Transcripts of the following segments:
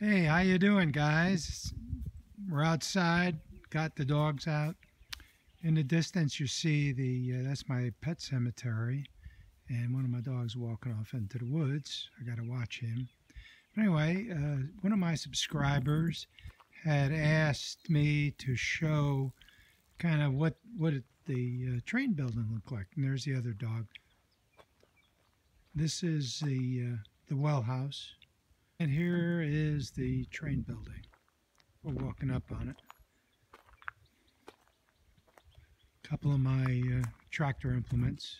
Hey, how you doing, guys? We're outside. Got the dogs out. In the distance, you see that's my pet cemetery, and one of my dogs walking off into the woods. I got to watch him. But anyway, one of my subscribers had asked me to show kind of the train building looked like. And there's the other dog. This is the well house. And here is the train building. We're walking up on it. A couple of my tractor implements.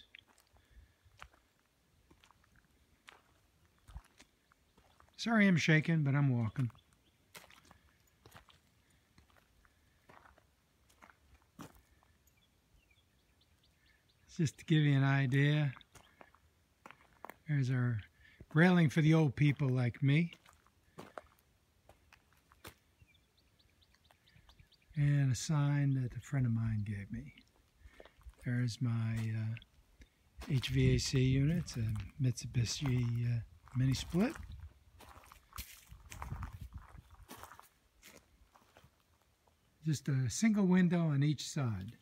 Sorry I'm shaking, but I'm walking. Just to give you an idea, there's our railing for the old people like me. And a sign that a friend of mine gave me. There's my HVAC unit. It's a Mitsubishi mini split. Just a single window on each side.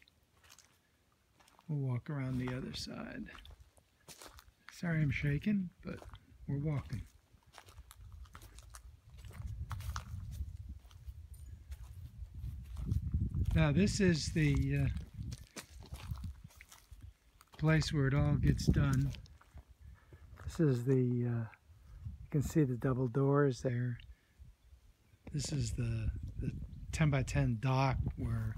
We'll walk around the other side. Sorry I'm shaking, but we're walking. Now this is the place where it all gets done. This is you can see the double doors there. This is the 10 by 10 dock where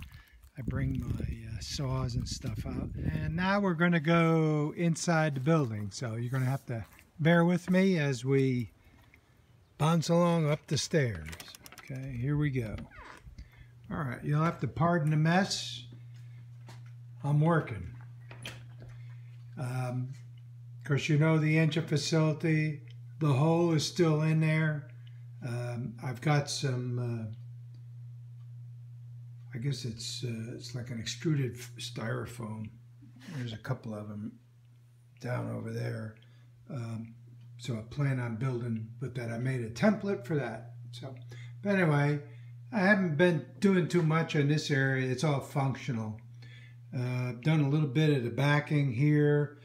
I bring my saws and stuff out. And now we're going to go inside the building. So you're going to have to bear with me as we bounce along up the stairs. Okay, here we go. All right, you'll have to pardon the mess. I'm working. Of course, you know the engine facility. The hole is still in there. I've got some, I guess it's like an extruded styrofoam. There's a couple of them down over there. So I plan on building with that. I made a template for that. So, but anyway, I haven't been doing too much in this area. It's all functional. I've done a little bit of the backing here.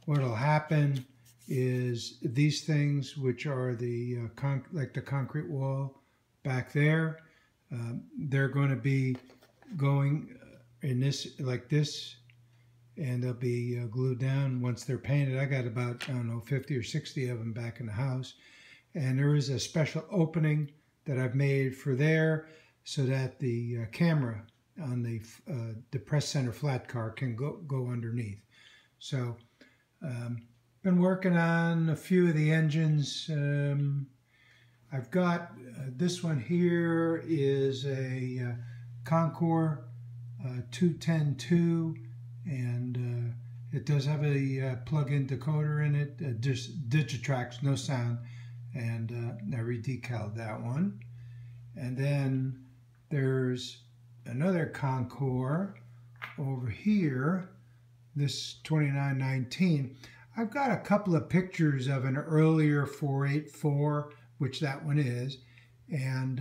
What'll happen is these things, which are the like the concrete wall back there, they're going to be going in this like this, and they'll be glued down once they're painted. I got about, I don't know, 50 or 60 of them back in the house, and there is a special opening that I've made for there so that the camera on the press center flat car can go underneath. So been working on a few of the engines. I've got this one here is a Concord 210-2, and it does have a plug-in decoder in it, just Digitrax, no sound, and I redecaled that one. And then there's another Concord over here, this 2919. I've got a couple of pictures of an earlier 484, which that one is, and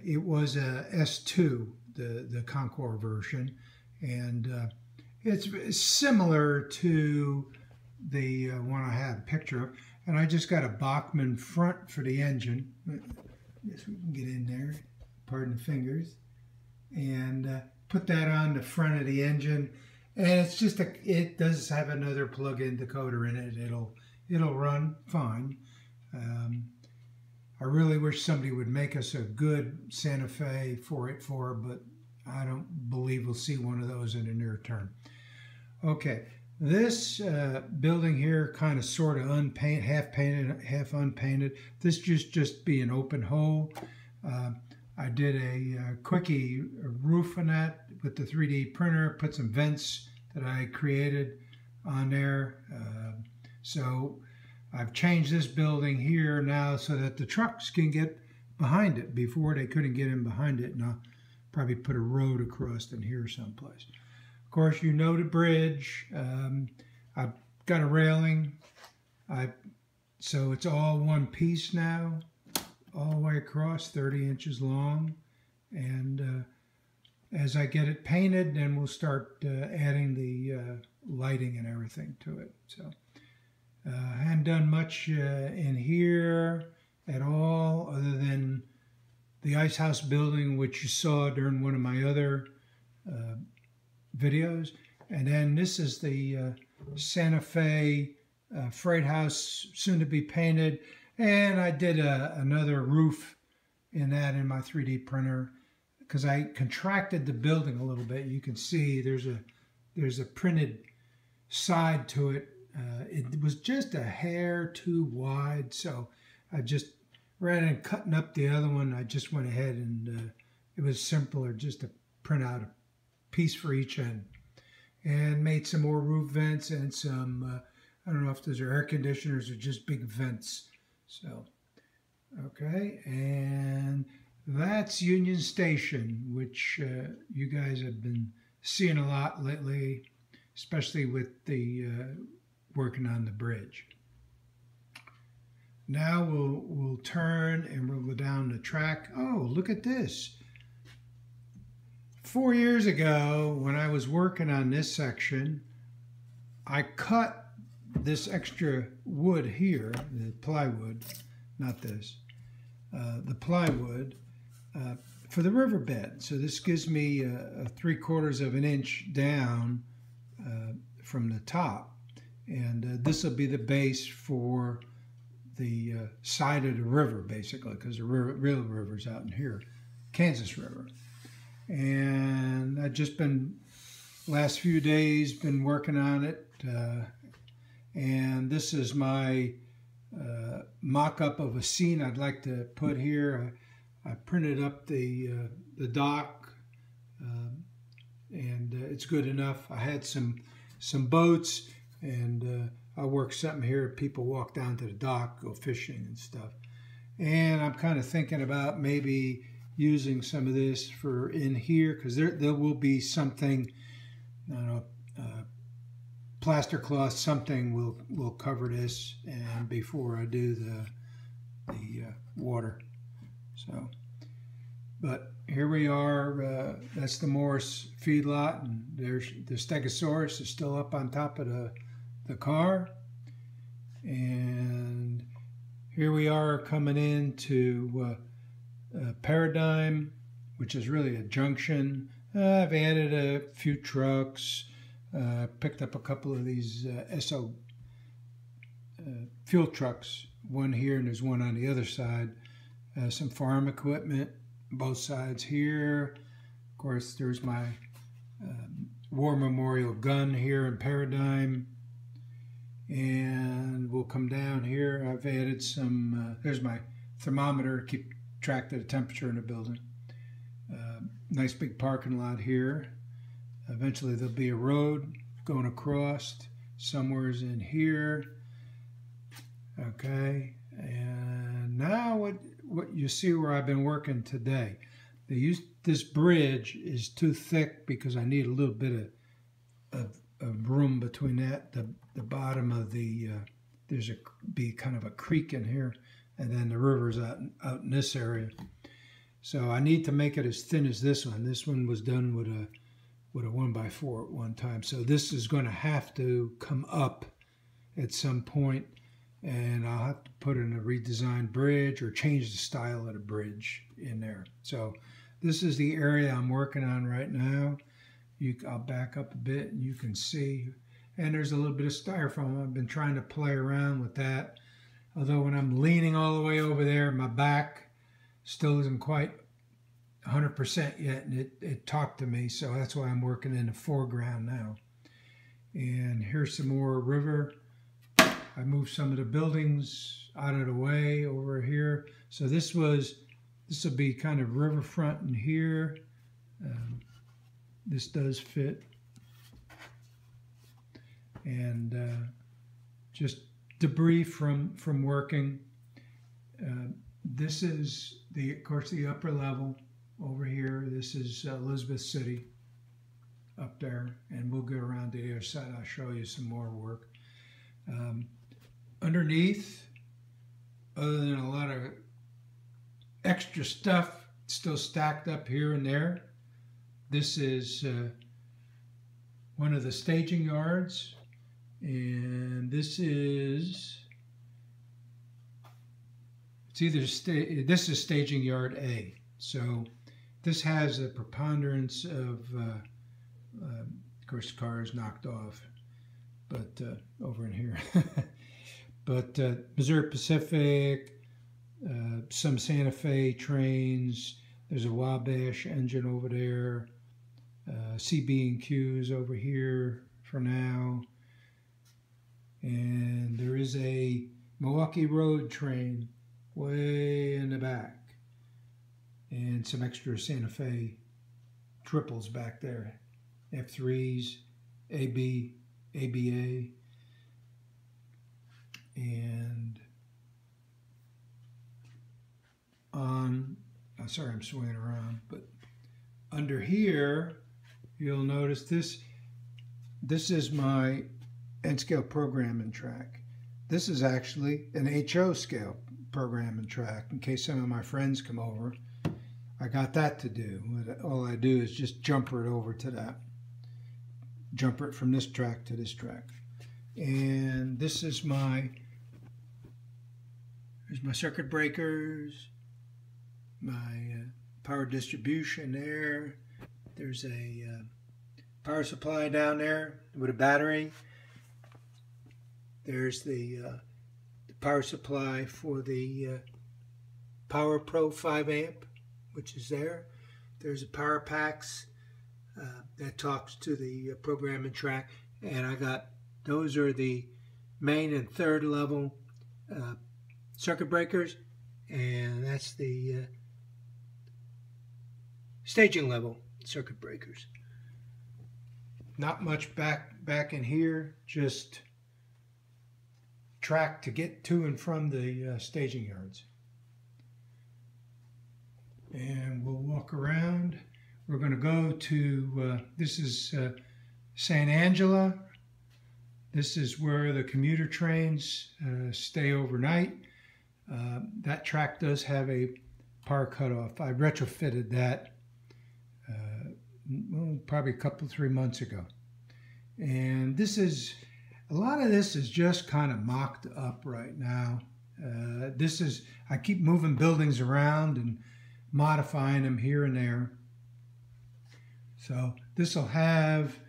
it was a S2, the Concord version, and it's similar to the one I had a picture of. And I just got a Bachmann front for the engine. I guess we can get in there, pardon the fingers, and put that on the front of the engine. And it's just it does have another plug-in decoder in it. It'll run fine. I really wish somebody would make us a good Santa Fe 484, but I don't believe we'll see one of those in the near term. Okay. This building here, kind of sort of unpainted, half painted, half unpainted. This just be an open hole. I did a quickie roof on that with the 3D printer, put some vents that I created on there. So I've changed this building here now so that the trucks can get behind it. Before they couldn't get in behind it, and I'll probably put a road across in here someplace. Of course, you know the bridge. I've got a railing. So it's all one piece now. all the way across, 30 inches long. And as I get it painted, then we'll start adding the lighting and everything to it. So I haven't done much in here at all, other than the Ice House building, which you saw during one of my other videos. And then this is the Santa Fe freight house, soon to be painted. And I did another roof in that in my 3D printer, because I contracted the building a little bit. You can see there's a printed side to it. It was just a hair too wide, so I just, rather than cutting up the other one, I just went ahead and it was simpler just to print out a piece for each end, and made some more roof vents and some I don't know if those are air conditioners or just big vents. So okay, and that's Union Station, which you guys have been seeing a lot lately, especially with the working on the bridge. Now we'll turn and we'll go down the track. Oh, look at this. 4 years ago, when I was working on this section, I cut this extra wood here, the plywood, not this, the plywood, for the riverbed. So this gives me a 3/4 of an inch down from the top. And this will be the base for the side of the river, basically, because the real river's out in here, Kansas River. And I've just been, last few days, been working on it. And this is my mock-up of a scene I'd like to put here. I printed up the dock, and it's good enough. I had some boats, and I worked something here. People walk down to the dock, go fishing and stuff. And I'm kind of thinking about maybe using some of this for in here, because there will be something, I don't know, plaster cloth, something will cover this, and before I do the water. So, but here we are. That's the Morris feedlot, and there's the Stegosaurus is still up on top of the car. And here we are coming into Paradigm, which is really a junction. I've added a few trucks, picked up a couple of these SO fuel trucks, one here and there's one on the other side. Some farm equipment, both sides here. Of course, there's my War Memorial gun here in Paradigm. And we'll come down here. I've added some, there's my thermometer to keep track of the temperature in the building. Nice big parking lot here. Eventually there'll be a road going across somewheres in here. Okay, and now what you see where I've been working today. This bridge is too thick because I need a little bit of room between that, the bottom of the, there's be kind of a creek in here, and then the river's out in this area. So I need to make it as thin as this one. This one was done with a 1x4 at one time. So this is going to have to come up at some point, and I'll have to put in a redesigned bridge or change the style of the bridge in there. So this is the area I'm working on right now. I'll back up a bit and you can see. And there's a little bit of styrofoam. I've been trying to play around with that. Although when I'm leaning all the way over there, my back still isn't quite 100% yet, and it talked to me. So that's why I'm working in the foreground now. And here's some more river. I moved some of the buildings out of the way over here. So this will be kind of riverfront in here. This does fit. And just debris from working. This is of course the upper level over here. This is Elizabeth City up there, and we'll go around to the other side. I'll show you some more work. Underneath, other than a lot of extra stuff still stacked up here and there. This is one of the staging yards, and this is this is staging yard A. So this has a preponderance of course, the car is knocked off, but over in here. But Missouri Pacific, some Santa Fe trains. There's a Wabash engine over there. CB&Q's over here for now. And there is a Milwaukee Road train way in the back. And some extra Santa Fe triples back there. F3s, AB, ABA. And on, sorry I'm swinging around, but under here, you'll notice this is my N-scale programming track. This is actually an HO scale programming track. In case some of my friends come over, I got that to do. All I do is just jumper it over to that. Jumper it from this track to this track. And this is here's my circuit breakers, my power distribution there. There's a power supply down there with a battery. There's the power supply for the Power Pro 5 amp, which is there. There's a power packs that talks to the programming track, and I got those are the main and third level circuit breakers, and that's the staging level circuit breakers. Not much back in here, just track to get to and from the staging yards. And we'll walk around. We're going to go to, this is St. Angela. This is where the commuter trains stay overnight. That track does have a power cutoff. I retrofitted that probably 3 months ago. And this is, a lot of this is just kind of mocked up right now. I keep moving buildings around and modifying them here and there. So this will have,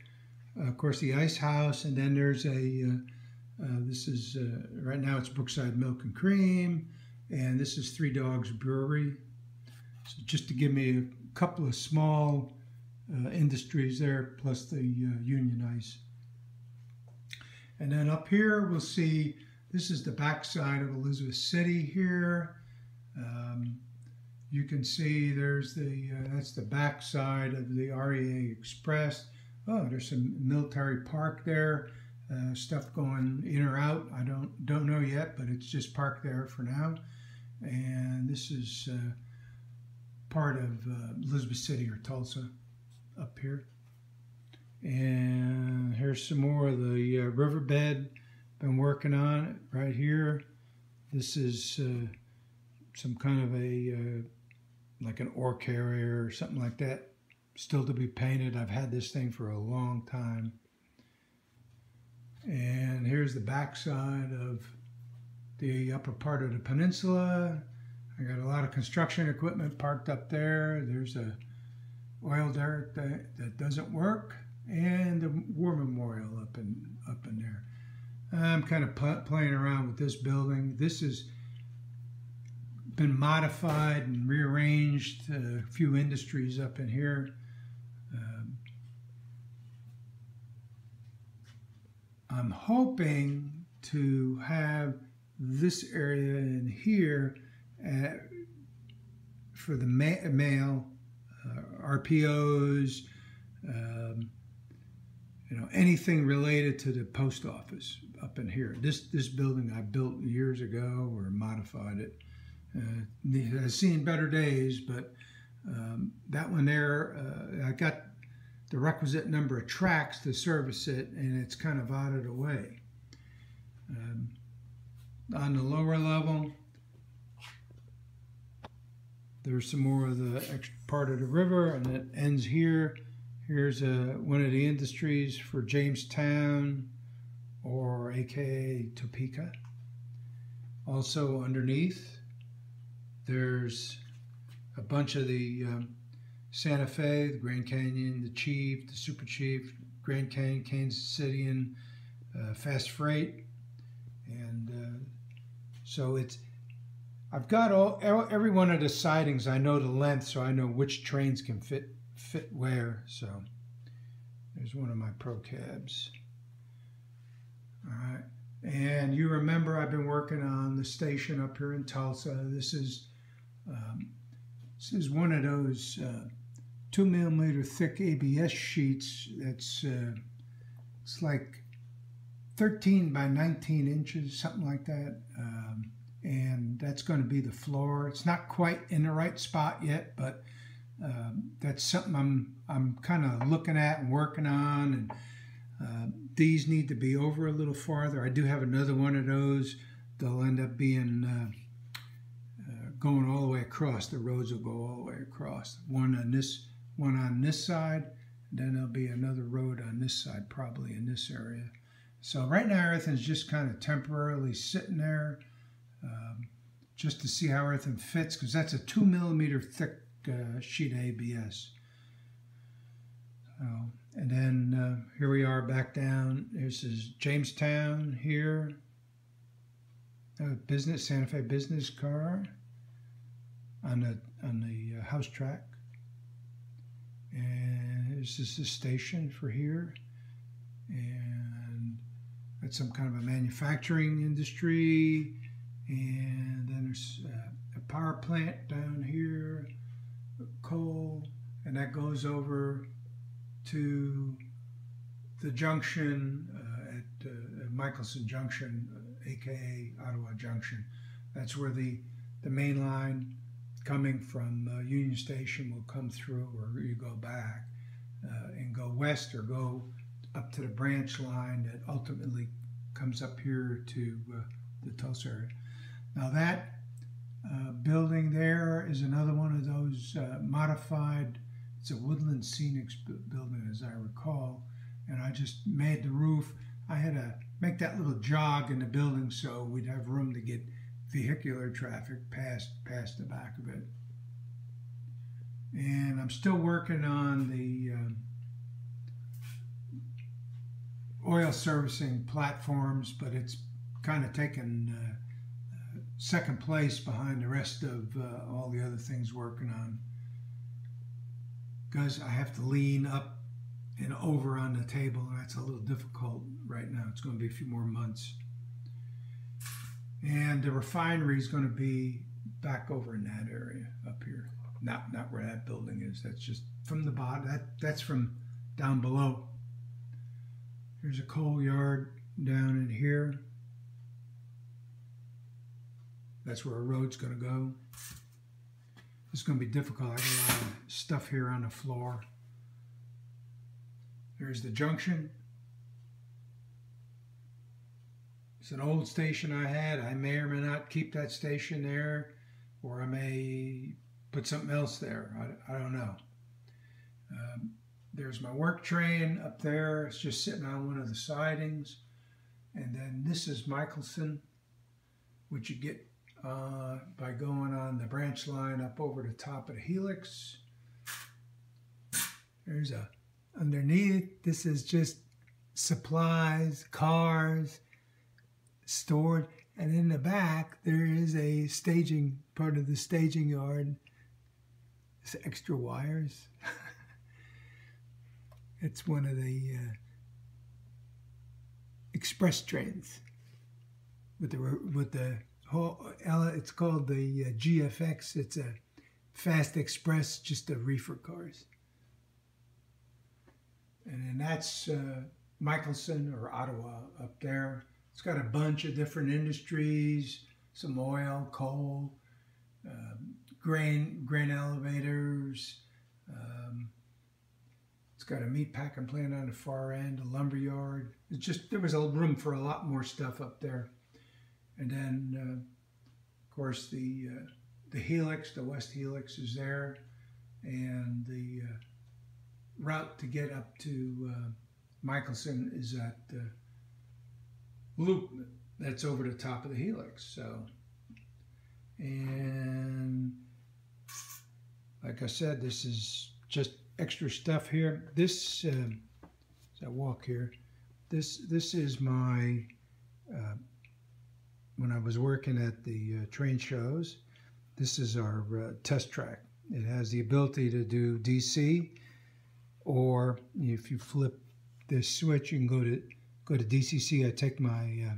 of course, the ice house, and then there's this is, right now it's Brookside Milk and Cream, and this is Three Dogs Brewery. So just to give me a couple of small industries there, plus the Union Ice. And then up here we'll see, this is the backside of Elizabeth City here. You can see there's that's the backside of the REA Express. Oh, there's some military park there. Stuff going in or out, I don't know yet, but it's just parked there for now. And this is part of Elizabeth City or Tulsa up here. And here's some more of the riverbed. Been working on it right here. This is some kind of a like an ore carrier or something like that, still to be painted. I've had this thing for a long time. And here's the backside of the upper part of the peninsula. I got a lot of construction equipment parked up there. There's a oil derrick that doesn't work, and the War Memorial up in there. I'm kind of playing around with this building. This has been modified and rearranged. A few industries up in here. I'm hoping to have this area in here for the mail, RPOs, anything related to the post office up in here. This building I built years ago or modified it. It has seen better days, but that one there, I got the requisite number of tracks to service it, and it's kind of out of the way. On the lower level, there's some more of the extra part of the river, and it ends here. Here's one of the industries for Jamestown, or AKA Topeka. Also underneath, there's a bunch of the Santa Fe, the Grand Canyon, the Chief, the Super Chief, Grand Canyon, Kansas City, and Fast Freight. And so I've got every one of the sidings. I know the length, so I know which trains can fit where. So there's one of my Pro Cabs. All right, and you remember I've been working on the station up here in Tulsa. This is one of those 2mm thick ABS sheets. That's it's like 13 by 19 inches, something like that. And that's going to be the floor. It's not quite in the right spot yet, but that's something I'm kind of looking at and working on. And these need to be over a little farther. I do have another one of those. They'll end up being going all the way across. The roads will go all the way across. One on this side, and then there'll be another road on this side, probably in this area. So right now everything's just kind of temporarily sitting there, just to see how everything fits, because that's a 2mm thick sheet of ABS. So, and then here we are back down. This is Jamestown here. Santa Fe business car on the house track. And this is the station for here. And that's some kind of a manufacturing industry. And then there's a power plant down here, coal, and that goes over to the junction at Michelson Junction, aka Ottawa Junction. That's where the main line coming from Union Station will come through, or you go back and go west, or go up to the branch line that ultimately comes up here to the Tulsa area. Now that building there is another one of those modified, it's a Woodland Scenics building as I recall, and I just made the roof. I had to make that little jog in the building so we'd have room to get vehicular traffic past the back of it. And I'm still working on the oil servicing platforms, but it's kind of taken second place behind the rest of all the other things working on, because I have to lean up and over on the table, and that's a little difficult right now. It's going to be a few more months. And the refinery is going to be back over in that area up here, not where that building is. That's just from the bottom. That's from down below. There's a coal yard down in here. That's where a road's going to go. It's going to be difficult. I got a lot of stuff here on the floor. There's the junction. It's an old station I had. I may or may not keep that station there, or I may put something else there. I don't know. There's my work train up there. It's just sitting on one of the sidings. And then this is Michelson, which you get by going on the branch line up over the top of the helix. There's underneath, this is just supplies, cars, stored. And in the back, there is a staging, part of the staging yard. It's extra wires. It's one of the express trains with the whole, it's called the GFX. It's a fast express, just the reefer cars. And then that's Michelson, or Ottawa, up there. It's got a bunch of different industries, some oil, coal, grain elevators. It's got a meat packing plant on the far end, a lumber yard. It's just, there was a room for a lot more stuff up there. And then, of course, the helix, the west helix is there, and the route to get up to Michelson is at the loop that's over the top of the helix. So, and like I said, this is just extra stuff here. This, as I walk here, this is my, when I was working at the train shows, this is our test track. It has the ability to do DC, or if you flip this switch, you can go to DCC. I take my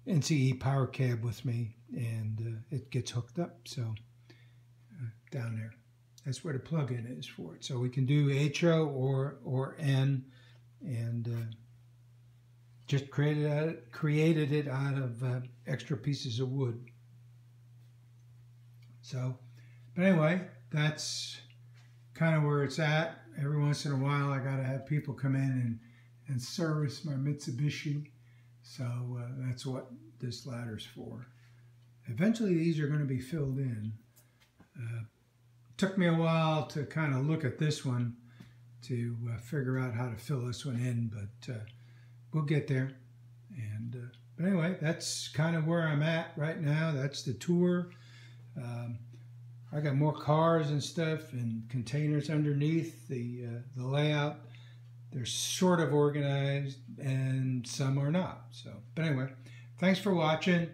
NCE power cab with me, and it gets hooked up. So down there, that's where the plug-in is for it. So we can do HO or N, and just created it out of extra pieces of wood. So, but anyway, that's kind of where it's at. Every once in a while, I got to have people come in and service my Mitsubishi. So that's what this ladder's for. Eventually, these are going to be filled in. Took me a while to kind of look at this one to figure out how to fill this one in, but we'll get there. And but anyway, that's kind of where I'm at right now. That's the tour. I got more cars and stuff and containers underneath the layout. They're sort of organized and some are not. So, but anyway, thanks for watching.